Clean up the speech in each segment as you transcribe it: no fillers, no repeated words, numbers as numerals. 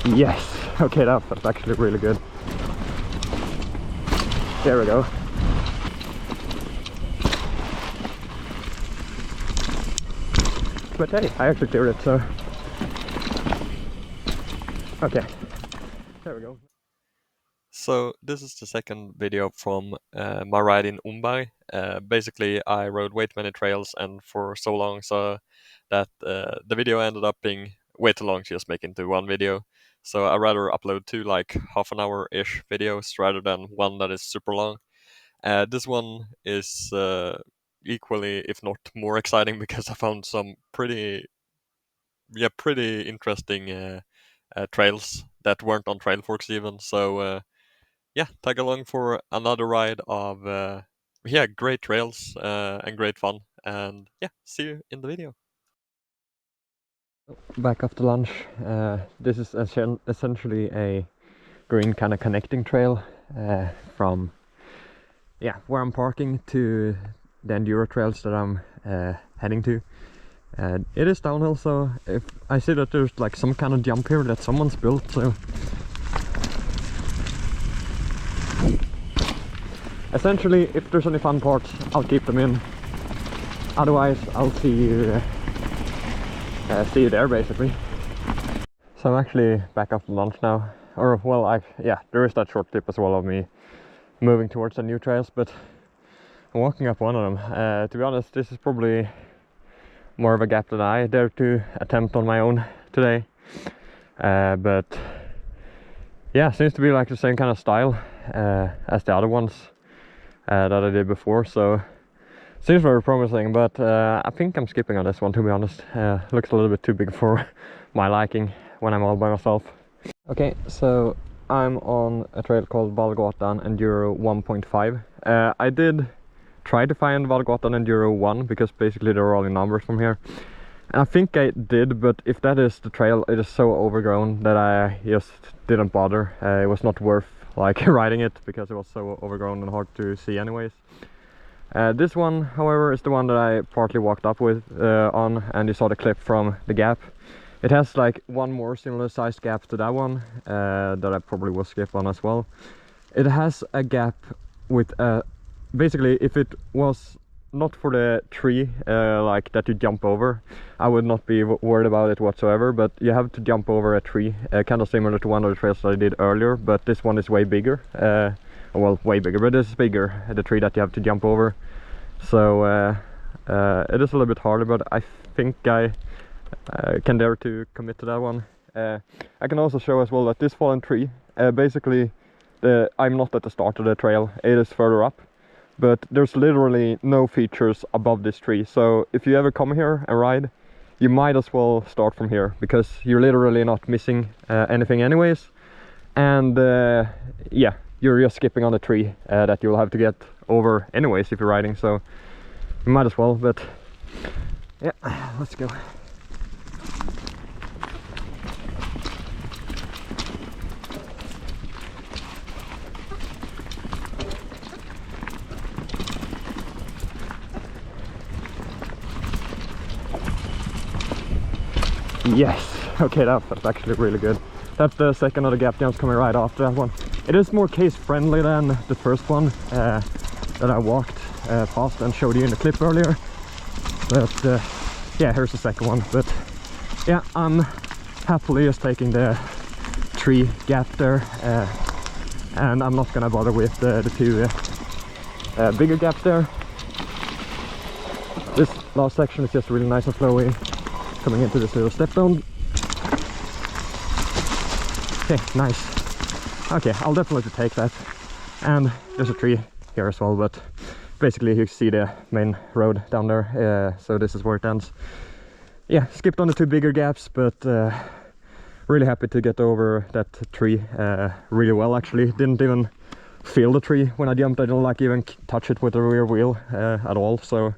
Yes, okay, that felt actually really good. There we go. But hey, I actually cleared it, so... Okay, there we go. So this is the second video from my ride in Omberg. Basically, I rode way too many trails and for so long so that the video ended up being way too long to just make into one video. So I rather upload two like half an hour-ish videos rather than one that is super long. This one is equally, if not more exciting, because I found some pretty interesting trails that weren't on trailforks even. So yeah, tag along for another ride of great trails and great fun. And yeah, see you in the video. Back after lunch. This is essentially a green kind of connecting trail from where I'm parking to the Enduro trails that I'm heading to. It is downhill, so if I see that there's like some kind of jump here that someone's built, so essentially if there's any fun parts I'll keep them in, otherwise I'll see you there basically. So I'm actually back after lunch now, or well, there is that short clip as well of me moving towards the new trails, but I'm walking up one of them. To be honest, this is probably more of a gap than I dare to attempt on my own today, but yeah, seems to be like the same kind of style as the other ones that I did before, so seems very promising, but I think I'm skipping on this one, to be honest. Looks a little bit too big for my liking when I'm all by myself. Okay, so I'm on a trail called Vallgatan Enduro 1.5. I did try to find Vallgatan Enduro 1 because basically they're all in numbers from here. And I think I did, but if that is the trail, it is so overgrown that I just didn't bother. It was not worth like riding it because it was so overgrown and hard to see anyways. This one, however, is the one that I partly walked up with on, and you saw the clip from the gap. It has like one more similar sized gap to that one that I probably will skip on as well. It has a gap with basically, if it was not for the tree like that you jump over, I would not be worried about it whatsoever, but you have to jump over a tree, kind of similar to one of the trails that I did earlier, but this one is way bigger. Well, way bigger, but it's bigger, the tree that you have to jump over. So it is a little bit harder, but I think I can dare to commit to that one. I can also show as well that this fallen tree, basically I'm not at the start of the trail, it is further up, but there's literally no features above this tree. So if you ever come here and ride, you might as well start from here, because you're literally not missing anything anyways. And yeah, you're just skipping on the tree that you'll have to get over anyways if you're riding, so you might as well. But yeah, let's go. Yes, okay, that felt actually really good. That's the second of the gap jumps coming right after that one. It is more case friendly than the first one that I walked past and showed you in the clip earlier. But yeah, here's the second one. But yeah, I'm happily just taking the tree gap there, and I'm not gonna bother with the two bigger gaps there. This last section is just really nice and flowy, coming into this little step down. Okay, nice. Okay, I'll definitely take that. And there's a tree here as well, but basically you see the main road down there, so this is where it ends. Yeah, skipped on the two bigger gaps, but really happy to get over that tree really well actually. Didn't even feel the tree when I jumped. I didn't like even touch it with the rear wheel at all, so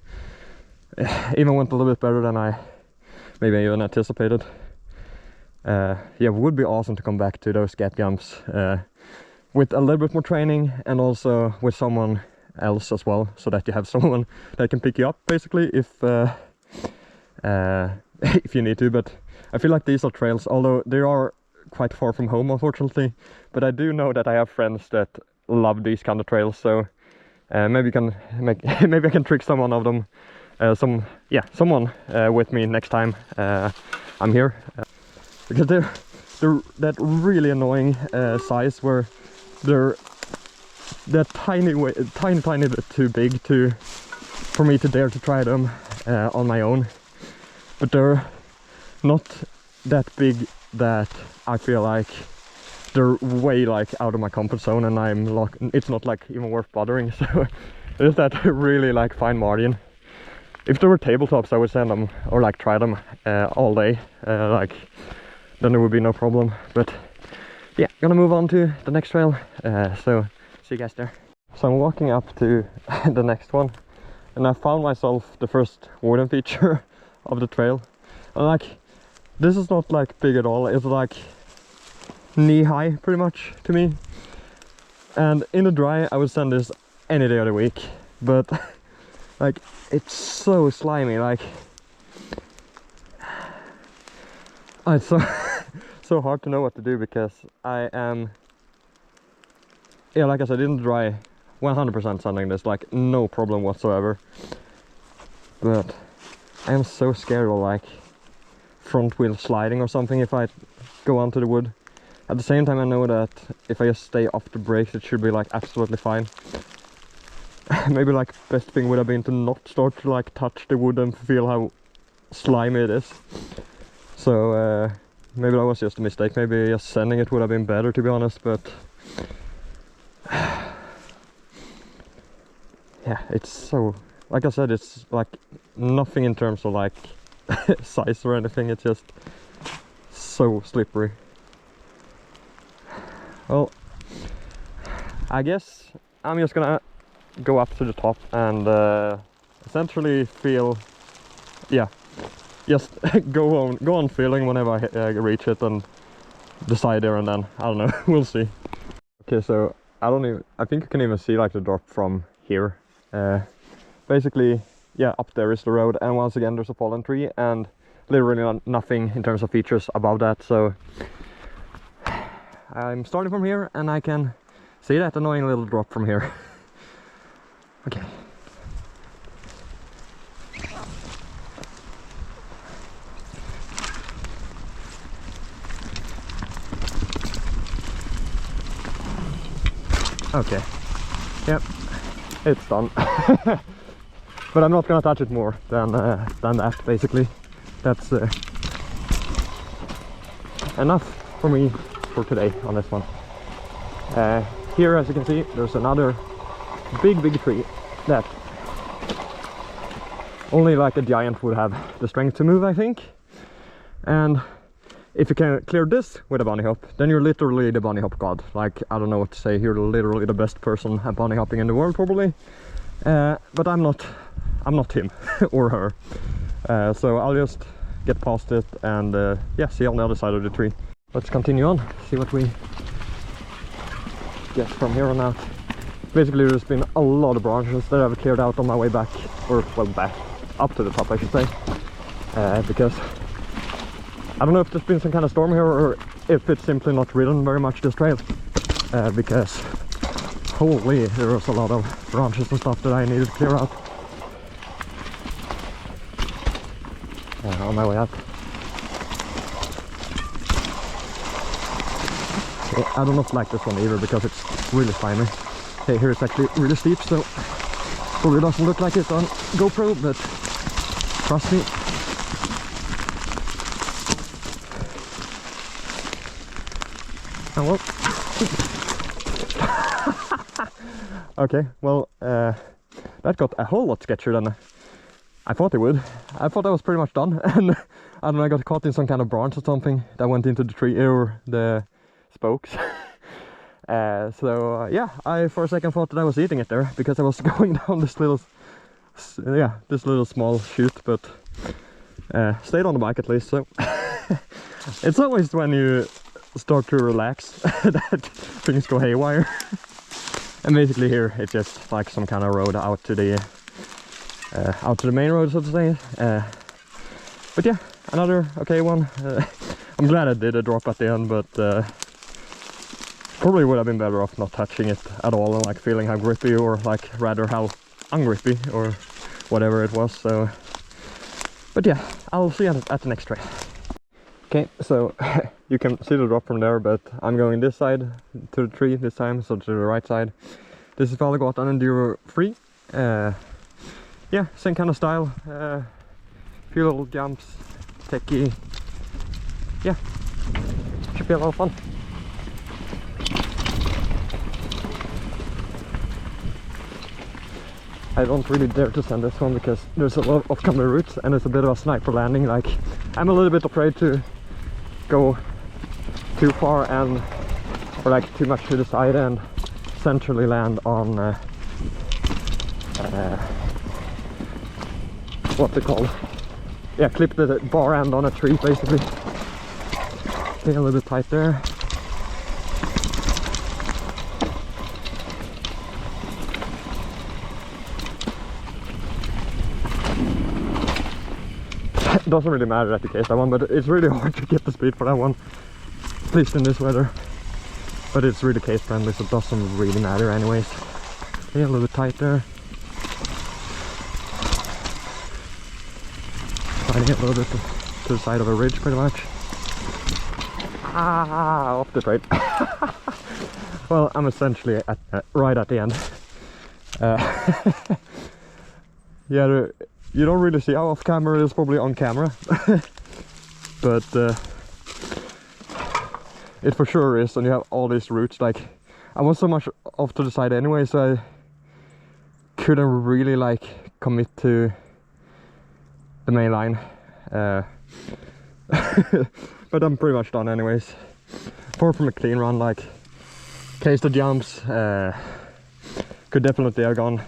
even went a little bit better than I maybe even anticipated. Yeah, it would be awesome to come back to those gap jumps with a little bit more training, and also with someone else as well, so that you have someone that can pick you up basically if if you need to. But I feel like these are trails, although they are quite far from home, unfortunately, but I do know that I have friends that love these kind of trails, so maybe I can maybe I can trick someone of them, someone with me next time I'm here, because they're that really annoying size where they're tiny bit too big for me to dare to try them on my own, but they're not that big that I feel like they're way like out of my comfort zone, and it's not like even worth bothering. So there's that really like fine margin. If there were tabletops, I would send them or like try them all day, like then there would be no problem. But yeah, gonna move on to the next trail, so see you guys there. So I'm walking up to the next one, and I found myself the first wooden feature of the trail, and like this is not like big at all. It's like knee high pretty much to me, and in the dry I would send this any day of the week, but like it's so slimy, like it's so hard to know what to do, because I am, yeah, like I said, in the dry 100% sanding this, like no problem whatsoever, but I am so scared of like front wheel sliding or something if I go onto the wood. At the same time, I know that if I just stay off the brakes, it should be like absolutely fine. Maybe like best thing would have been to not start to like touch the wood and feel how slimy it is. So maybe that was just a mistake. Maybe just sanding it would have been better, to be honest, but yeah, it's so, like I said, it's like nothing in terms of like size or anything, it's just so slippery. Well, I guess I'm just gonna go up to the top and essentially feel, yeah, just go on feeling whenever I reach it and decide there and then. I don't know, we'll see. Okay, so I think you can even see like the drop from here. Basically, yeah, up there is the road, and once again there's a fallen tree and literally nothing in terms of features above that, so I'm starting from here and I can see that annoying little drop from here. Okay. Okay. Yep, it's done. But I'm not gonna touch it more than that, basically. That's enough for me for today on this one. Here, as you can see, there's another big tree that only like a giant would have the strength to move, I think. And if you can clear this with a bunny hop, then you're literally the bunny hop god. Like, I don't know what to say, you're literally the best person at bunny hopping in the world, probably. But I'm not him or her. So I'll just get past it and yeah, see on the other side of the tree. Let's continue on, see what we get from here on out. Basically, there's been a lot of branches that I've cleared out on my way back, or well, back up to the top, I should say, because I don't know if there's been some kind of storm here or if it's simply not ridden very much this trail, because holy, there was a lot of branches and stuff that I needed to clear out on my way up. I do not like this one either because it's really slimy. Okay, here it's actually really steep, so probably doesn't look like it on GoPro, but trust me. Oh, well. Okay, well, that got a whole lot sketchier than I thought it would. I thought I was pretty much done, and I don't know, I got caught in some kind of branch or something that went into the tree, or the spokes. So yeah, I for a second thought that I was eating it there because I was going down this little small chute, but stayed on the bike at least. So it's always when you start to relax that things go haywire. And basically here it's just like some kind of road out to the main road, so to say. But yeah, another okay one. I'm glad I did a drop at the end, but probably would have been better off not touching it at all and like feeling how grippy, or like rather how ungrippy or whatever it was. So, but yeah, I'll see you at the next trail. Okay, so you can see the drop from there, but I'm going this side to the tree this time, so to the right side. This is Vallgatan Enduro 3. Yeah, same kind of style. Few little jumps, techie. Yeah, should be a lot of fun. I don't really dare to send this one because there's a lot of comely routes and it's a bit of a sniper landing. Like, I'm a little bit afraid to go too far and or like too much to the side and centrally land on what's it called? Yeah, clip the bar end on a tree basically. Stay a little bit tight there. It doesn't really matter that you case that one, but it's really hard to get the speed for that one, at least in this weather. But it's really case friendly, so it doesn't really matter anyways. Stay a little bit tight there. Trying to get a little bit to the side of a ridge pretty much. Ah, off the trail. Well, I'm essentially right at the end. Yeah, you don't really see how off camera it is, probably on camera. But it for sure is, and you have all these routes. Like, I was so much off to the side anyway, so I couldn't really like commit to the main line. But I'm pretty much done anyways. Apart from a clean run, like case the jumps, could definitely have gone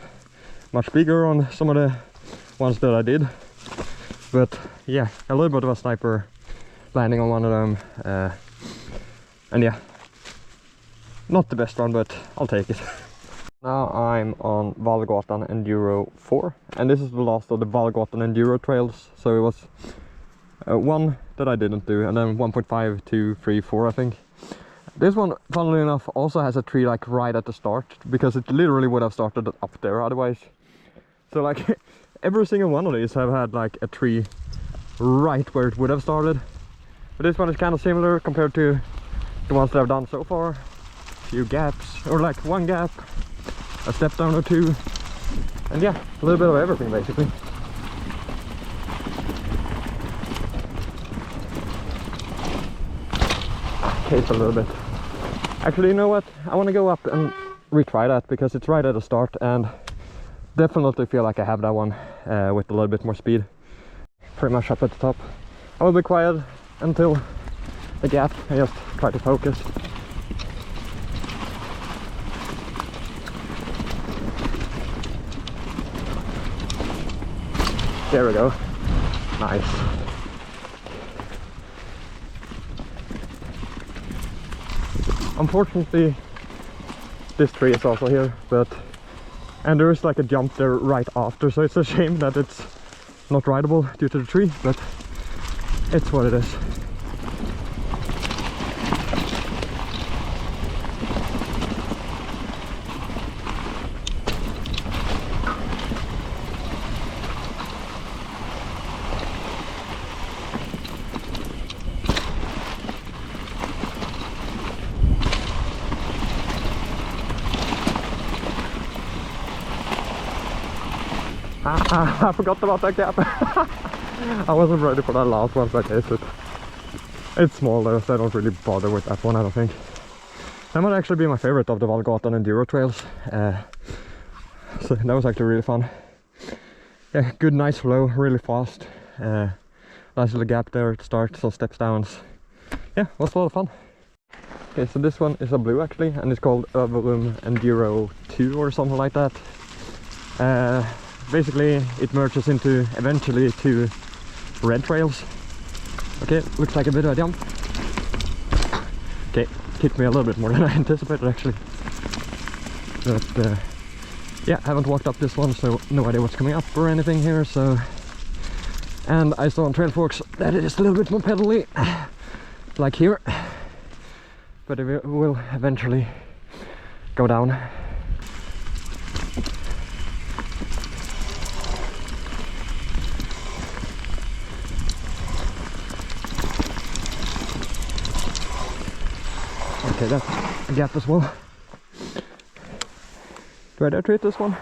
much bigger on some of the ones that I did. But yeah, a little bit of a sniper landing on one of them. And yeah, not the best one, but I'll take it. Now I'm on Vallgatan Enduro 4, and this is the last of the Vallgatan Enduro trails. So it was one that I didn't do, and then 1.5, 2, 3, 4 I think. This one, funnily enough, also has a tree like right at the start, because it literally would have started up there otherwise. So like every single one of these have had like a tree right where it would have started. But this one is kind of similar compared to the ones that I've done so far. A few gaps, or like one gap, a step down or two, and yeah, a little bit of everything basically. Case a little bit. Actually, you know what? I want to go up and retry that because it's right at the start, and definitely feel like I have that one with a little bit more speed. Pretty much up at the top. I will be quiet until the gap. I just try to focus. There we go. Nice. Unfortunately, this tree is also here, and there is like a jump there right after, so it's a shame that it's not rideable due to the tree, but it's what it is. I forgot about that gap. I wasn't ready for that last one, so I guess it's small though, so I don't really bother with that one, I don't think. That might actually be my favorite of the Vallgatan Enduro trails. So that was actually really fun. Yeah, good nice flow, really fast. Nice little gap there at the start, some steps downs. Yeah, it was a lot of fun. Okay, so this one is a blue actually, and it's called Älverum Enduro 2 or something like that. Basically it merges into eventually two red trails. Okay, looks like a bit of a jump. Okay, kicked me a little bit more than I anticipated actually. But yeah, I haven't walked up this one, so no idea what's coming up or anything here, so... And I saw on trailforks that it is a little bit more pedally. like here, but it will eventually go down. Okay, that's a gap as well. Do I dare treat this one?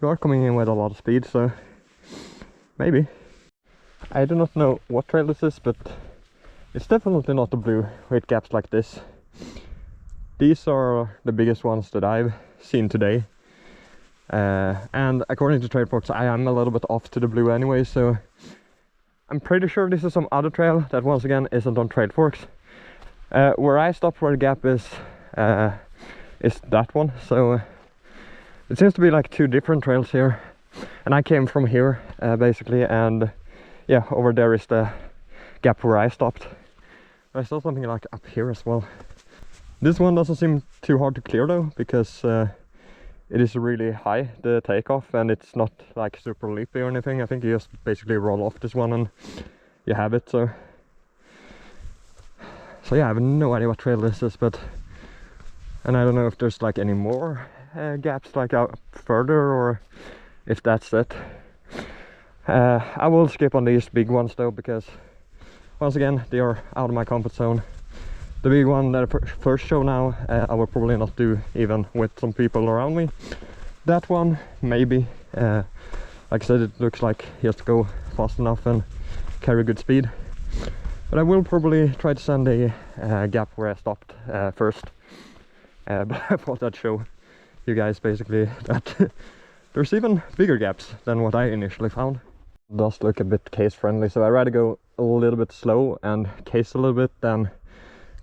You are coming in with a lot of speed, so maybe. I do not know what trail this is, but it's definitely not the blue with gaps like this. These are the biggest ones that I've seen today. And according to trailforks, I am a little bit off to the blue anyway, so I'm pretty sure this is some other trail that once again isn't on trailforks. Where I stopped where the gap is that one, so it seems to be like two different trails here. And I came from here basically, and yeah, over there is the gap where I stopped. But I saw something like up here as well. This one doesn't seem too hard to clear though, because it is really high, the takeoff, and it's not like super leapy or anything. I think you just basically roll off this one and you have it. So yeah, I have no idea what trail this is, and I don't know if there's like any more gaps like out further, or if that's it. I will skip on these big ones though, because once again they are out of my comfort zone. The big one that I first show now, I will probably not do even with some people around me. That one, maybe. Like I said, it looks like he has to go fast enough and carry good speed. But I will probably try to send a gap where I stopped first. But I thought I'd show you guys basically that there's even bigger gaps than what I initially found. It does look a bit case friendly, so I'd rather go a little bit slow and case a little bit than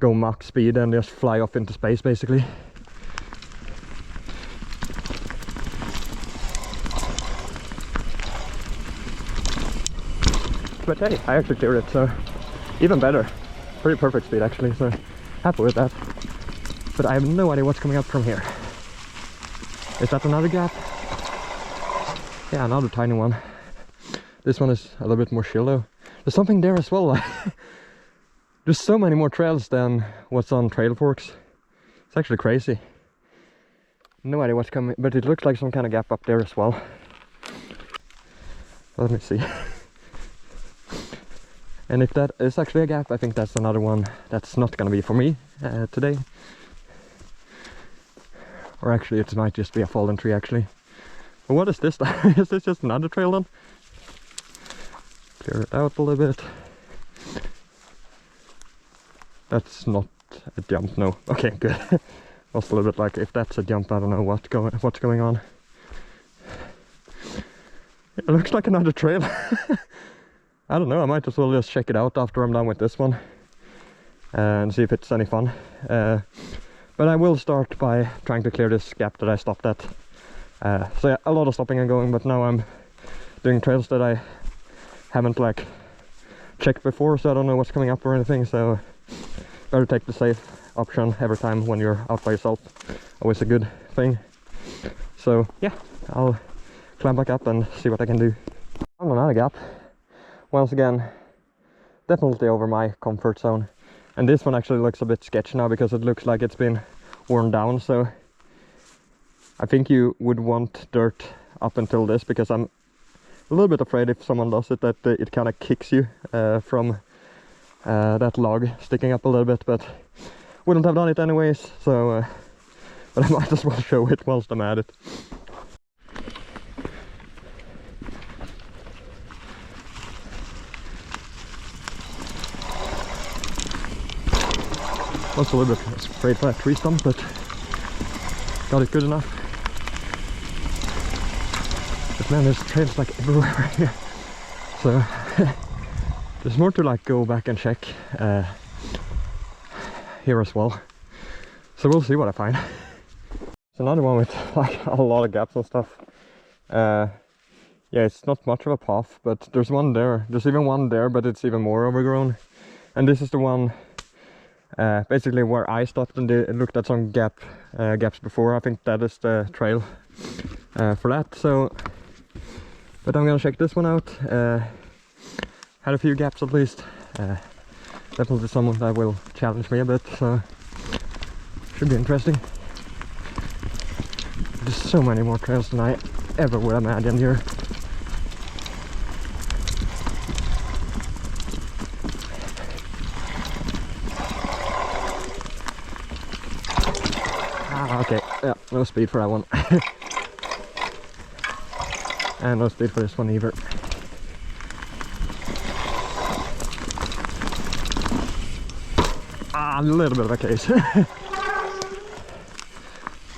go max speed and just fly off into space basically. But hey, I actually cleared it, so even better. Pretty perfect speed actually, so happy with that. But I have no idea what's coming up from here. Is that another gap? Yeah, another tiny one. This one is a little bit more chill though. There's something there as well. There's so many more trails than what's on trailforks. It's actually crazy. No idea what's coming, but it looks like some kind of gap up there as well. Let me see. And if that is actually a gap, I think that's another one that's not gonna be for me today. Or actually it might just be a fallen tree actually. But what is this? Is this just another trail then? Clear it out a little bit. That's not a jump, no. Okay, good. Was a little bit like, if that's a jump, I don't know what's going on. It looks like another trail. I don't know, I might as well just check it out after I'm done with this one and see if it's any fun. But I will start by trying to clear this gap that I stopped at. So yeah, a lot of stopping and going, but now I'm doing trails that I haven't like checked before, so I don't know what's coming up or anything, so better take the safe option every time when you're out by yourself. Always a good thing. So yeah, I'll climb back up and see what I can do. Found another gap. Once again, definitely over my comfort zone. And this one actually looks a bit sketchy now because it looks like it's been worn down, so I think you would want dirt up until this, because I'm a little bit afraid if someone does it that it kind of kicks you from that log sticking up a little bit, but wouldn't have done it anyways, so but I might as well show it whilst I'm at it. Was a little bit afraid for that tree stump, but got it good enough. But man, there's trails like everywhere here, so there's more to like go back and check here as well. So we'll see what I find. It's another one with like a lot of gaps and stuff. Yeah, it's not much of a path, but there's one there. There's even one there, but it's even more overgrown. And this is the one basically where I stopped and looked at some gaps before. I think that is the trail for that. So, but I'm gonna check this one out. Had a few gaps at least. Definitely someone that will challenge me a bit, so should be interesting. There's so many more trails than I ever would imagine here. Okay, yeah, no speed for that one. And no speed for this one either. A little bit of a case.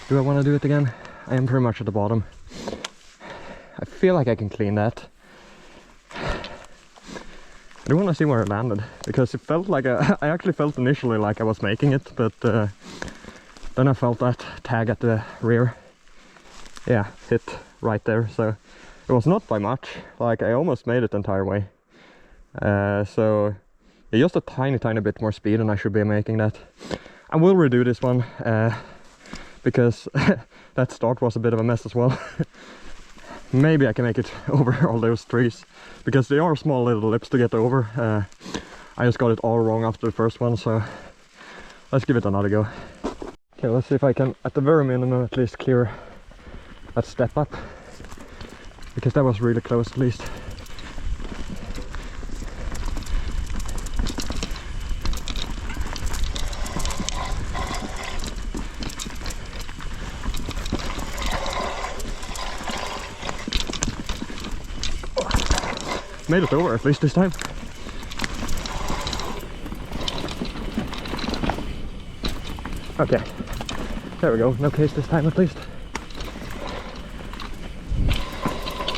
Do I want to do it again? I am pretty much at the bottom. I feel like I can clean that. I do want to see where it landed, because it felt like I actually felt initially like I was making it, but then I felt that tag at the rear. Yeah, hit right there, so it was not by much. Like, I almost made it the entire way. So yeah, just a tiny bit more speed and I should be making that. I will redo this one, because that start was a bit of a mess as well. Maybe I can make it over all those trees, because they are small little lips to get over. I just got it all wrong after the first one, so let's give it another go. Okay, let's see if I can, at the very minimum, at least clear that step up, because that was really close at least. Made it over at least this time. Okay, there we go, no case this time at least.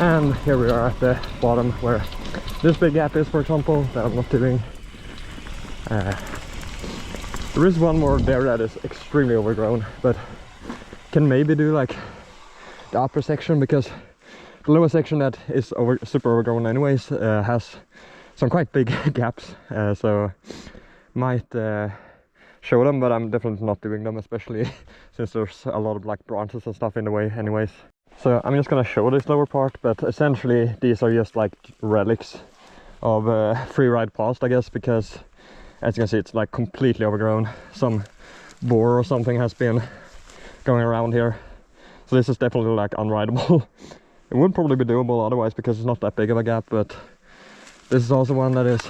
And here we are at the bottom where this big gap is, for example, that I'm not doing. There is one more there that is extremely overgrown, but can maybe do like the upper section, because the lower section that is super overgrown anyways has some quite big gaps, so might show them, but I'm definitely not doing them, especially since there's a lot of like branches and stuff in the way anyways. So I'm just gonna show this lower part, but essentially these are just like relics of Freeride past, I guess, because as you can see it's like completely overgrown. Some boar or something has been going around here, so this is definitely like unrideable. It would probably be doable otherwise, because it's not that big of a gap, but this is also one that is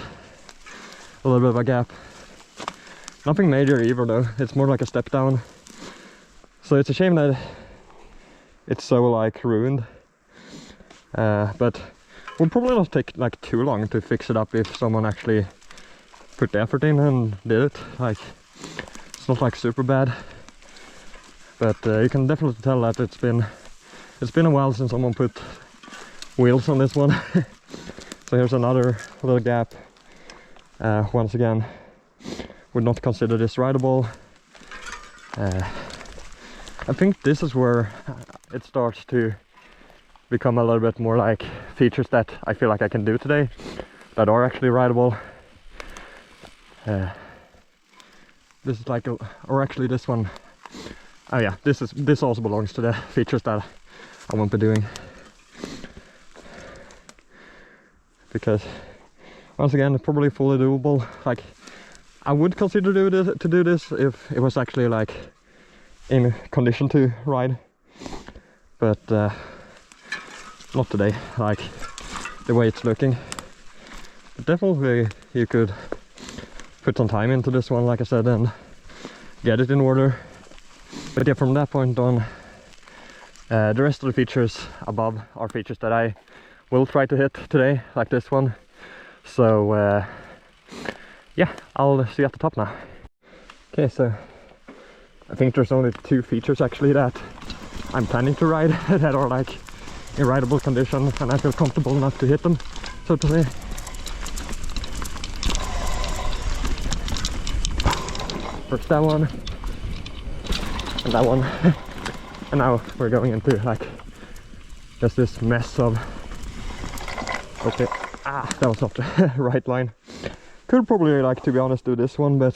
a little bit of a gap. Nothing major either though, it's more like a step down. So it's a shame that it's so like ruined, but would probably not take like too long to fix it up if someone actually put the effort in and did it. Like, it's not like super bad, but you can definitely tell that it's been a while since someone put wheels on this one. So here's another little gap. Once again, would not consider this rideable. I think this is where it starts to become a little bit more like features that I feel like I can do today that are actually rideable. This is like or actually this one, oh yeah, this also belongs to the features that I won't be doing, because once again it's probably fully doable. Like, I would consider to do this if it was actually like in condition to ride, but not today, like the way it's looking. But definitely you could put some time into this one, like I said, and get it in order. But yeah, from that point on, the rest of the features above are features that I will try to hit today, like this one. So yeah, I'll see you at the top now. Okay, so I think there's only 2 features actually that I'm planning to ride that are like in rideable condition, and I feel comfortable enough to hit them, so to say. First that one, and that one. And now we're going into like just this mess of, okay, that was not the right line. Could probably, like, to be honest, do this one, but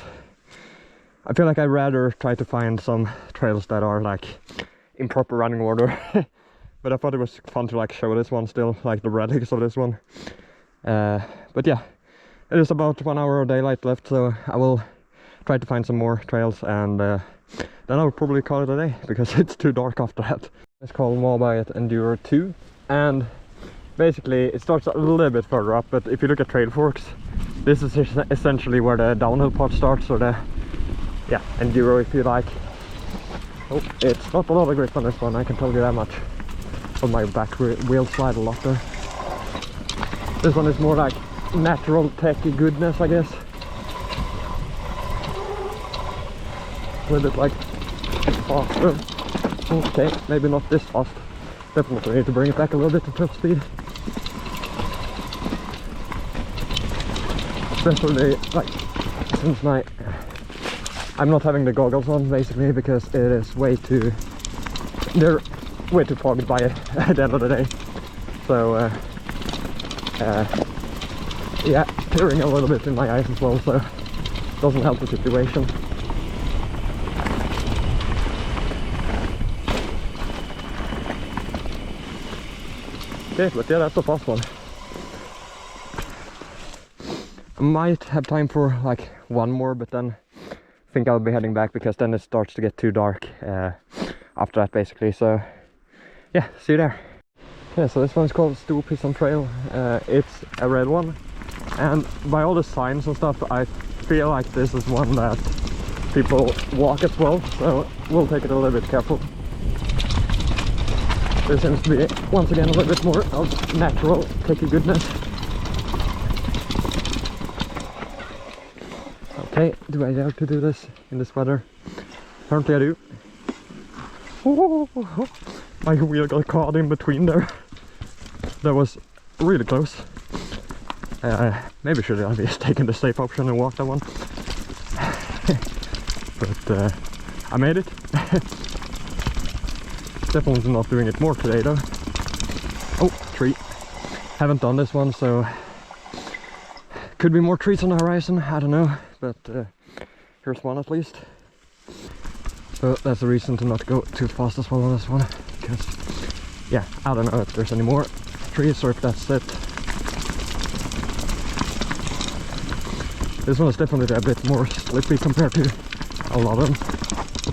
I feel like I'd rather try to find some trails that are like in proper running order. But I thought it was fun to like show this one still, like the relics of this one. But yeah, it is about 1 hour of daylight left, so I will try to find some more trails, and then I'll probably call it a day because it's too dark after that. It's called Marberget Enduro 2, and basically it starts a little bit further up, but if you look at trailforks, this is essentially where the downhill part starts, or the enduro if you like. Oh, it's not a lot of grip on this one, I can tell you that much. On my back wheel slide a lot there. This one is more like natural techy goodness, I guess. A little bit like faster. Okay, maybe not this fast. Definitely need to bring it back a little bit to top speed. Especially like since I'm not having the goggles on basically because it is they're way too fogged by it at the end of the day. So yeah, tearing a little bit in my eyes as well, so doesn't help the situation. Okay, but yeah, that's the fast one. I might have time for like one more, but then I think I'll be heading back because then it starts to get too dark after that basically. So yeah, see you there. Okay, so this one's called Storpissan Trail. It's a red one, and by all the signs and stuff I feel like this is one that people walk as well, so we'll take it a little bit careful. There seems to be once again a little bit more of natural techy goodness. Okay, do I dare to do this in this weather? Apparently I do. Oh, my wheel got caught in between there. That was really close. Maybe should I have just taken the safe option and walked that one. But I made it. Definitely not doing it more today though. Oh, tree. Haven't done this one, so could be more trees on the horizon, I don't know. But here's one at least. So that's the reason to not go too fast as well on this one. Because, yeah, I don't know if there's any more trees or if that's it. This one is definitely a bit more slippy compared to a lot of them.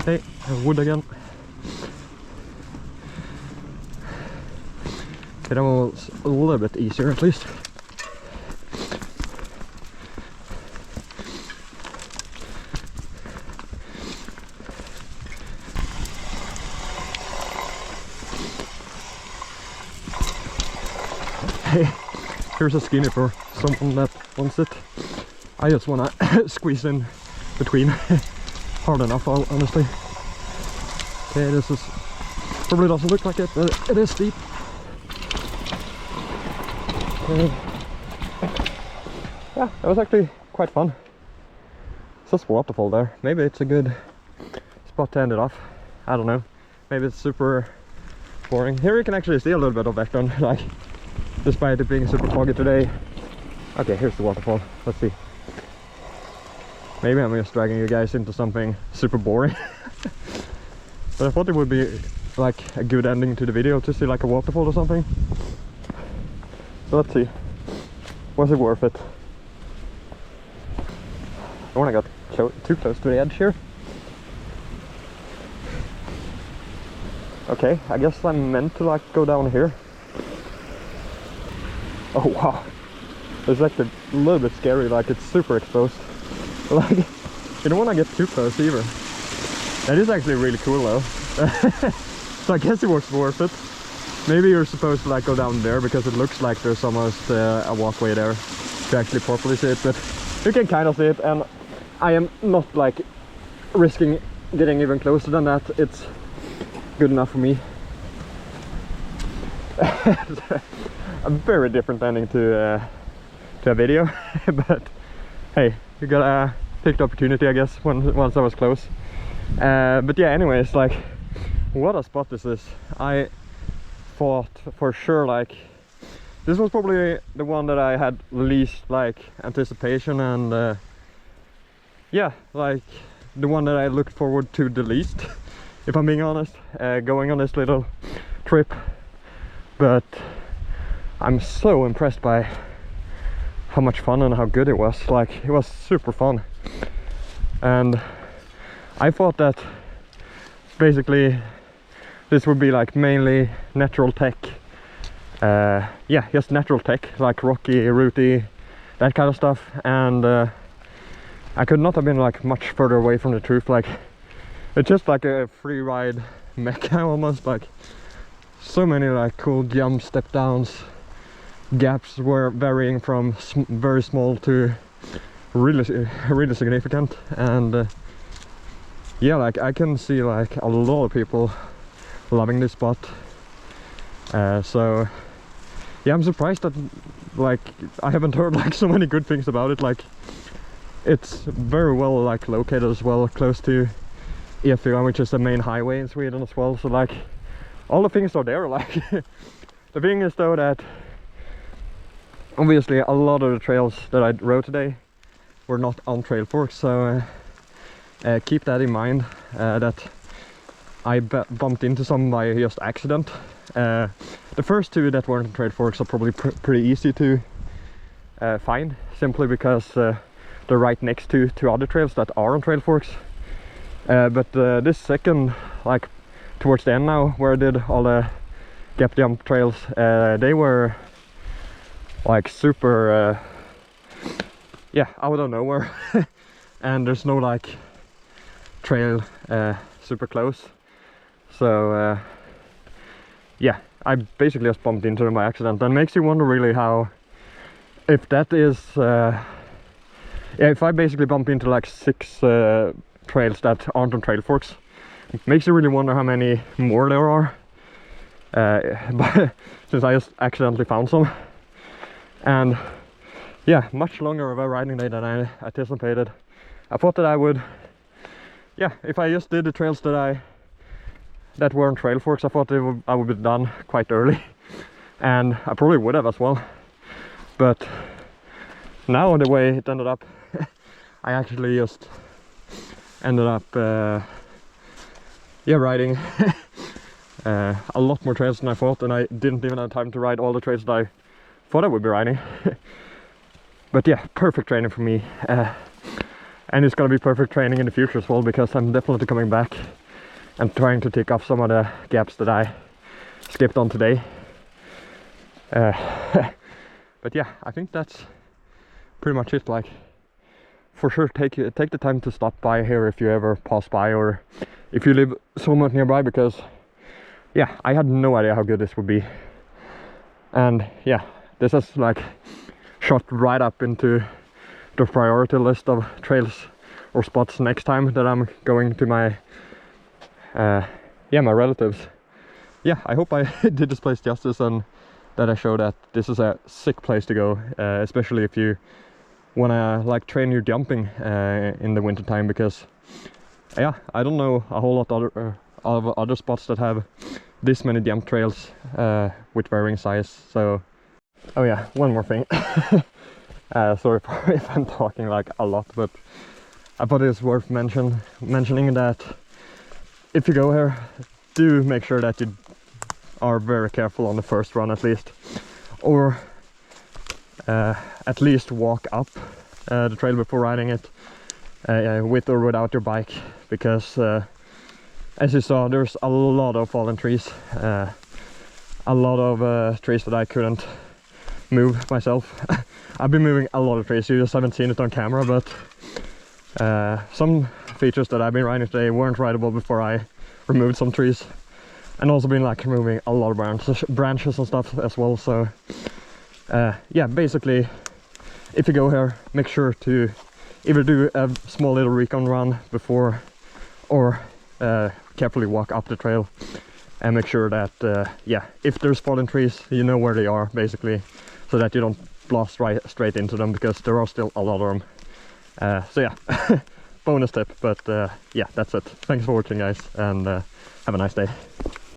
Okay, wood again. Okay, that one was a little bit easier at least. Hey, here's a skinny for someone that wants it. I just wanna squeeze in between. Hard enough, honestly. Okay, this is probably doesn't look like it, but it is steep. Okay. Yeah, that was actually quite fun. It's just a waterfall there. Maybe it's a good spot to end it off. I don't know. Maybe it's super boring. Here you can actually see a little bit of background, like, despite it being super foggy today. Okay, here's the waterfall. Let's see. Maybe I'm just dragging you guys into something super boring. But I thought it would be like a good ending to the video to see like a waterfall or something. So let's see. Was it worth it? I don't want to get too close to the edge here. Okay, I guess I'm meant to like go down here. Oh wow, it's actually a little bit scary, like it's super exposed. Like, you don't want to get too close either. That is actually really cool though. So I guess it was worth it. Maybe you're supposed to like go down there because it looks like there's almost a walkway there to actually properly see it, but you can kind of see it, and I am not like risking getting even closer than that. It's good enough for me. A very different ending to a video, but hey, you gotta take the opportunity, I guess, once I was close. But yeah, anyways, like, what a spot this is. I thought for sure like this was probably the one that I had least like anticipation, and yeah, like the one that I looked forward to the least, if I'm being honest, going on this little trip. But I'm so impressed by how much fun and how good it was. Like, it was super fun. And I thought that basically this would be like mainly natural tech. Yeah, just natural tech, like rocky, rooty, that kind of stuff. And I could not have been like much further away from the truth. Like, it's just like a free ride mecca almost. Like, so many like cool jumps, step downs, gaps were varying from very small to really significant. And yeah, like I can see like a lot of people loving this spot. So yeah, I'm surprised that like I haven't heard like so many good things about it. Like, it's very well like located as well, close to Älverum, which is the main highway in Sweden as well. So like all the things are there. Like the thing is though that obviously a lot of the trails that I rode today were not on trailforks, so keep that in mind, that I bumped into some by just accident. The first two that weren't on trailforks are probably pretty easy to find, simply because they're right next to two other trails that are on trailforks. But this second, like towards the end now, where I did all the gap jump trails, they were like super yeah, out of nowhere. And there's no like trail super close, so yeah, I basically just bumped into them by accident. And makes you wonder really how, if that is yeah, if I basically bump into like 6 trails that aren't on trailforks, it makes you really wonder how many more there are, but since I just accidentally found some. And yeah, much longer of a riding day than I anticipated. I thought that I would, yeah, if I just did the trails that were on trailforks, I thought I would be done quite early, and I probably would have as well. But now the way it ended up, I actually just ended up yeah, riding a lot more trails than I thought, and I didn't even have time to ride all the trails that I thought I would be riding. But yeah, perfect training for me, and it's gonna be perfect training in the future as well, because I'm definitely coming back and trying to tick off some of the gaps that I skipped on today. But yeah, I think that's pretty much it. Like, for sure, take the time to stop by here if you ever pass by, or if you live somewhat nearby, because yeah, I had no idea how good this would be. And yeah, this is like shot right up into the priority list of trails or spots next time that I'm going to my yeah, my relatives. Yeah, I hope I did this place justice, and that I show that this is a sick place to go, especially if you wanna like train your jumping in the winter time, because yeah, I don't know a whole lot of other spots that have this many jump trails with varying size. So, oh yeah, one more thing. Sorry if I'm talking like a lot, but I thought it's worth mentioning that if you go here, do make sure that you are very careful on the first run at least, or at least walk up the trail before riding it, with or without your bike, because as you saw, there's a lot of fallen trees, a lot of trees that I couldn't move myself. I've been moving a lot of trees, you just haven't seen it on camera, but some features that I've been riding today weren't rideable before I removed some trees, and also been like removing a lot of branches and stuff as well. So yeah, basically if you go here, make sure to either do a small little recon run before, or carefully walk up the trail and make sure that yeah, if there's fallen trees, you know where they are basically, so that you don't blast straight into them, because there are still a lot of them. So yeah, bonus tip. But yeah, that's it. Thanks for watching, guys, and have a nice day.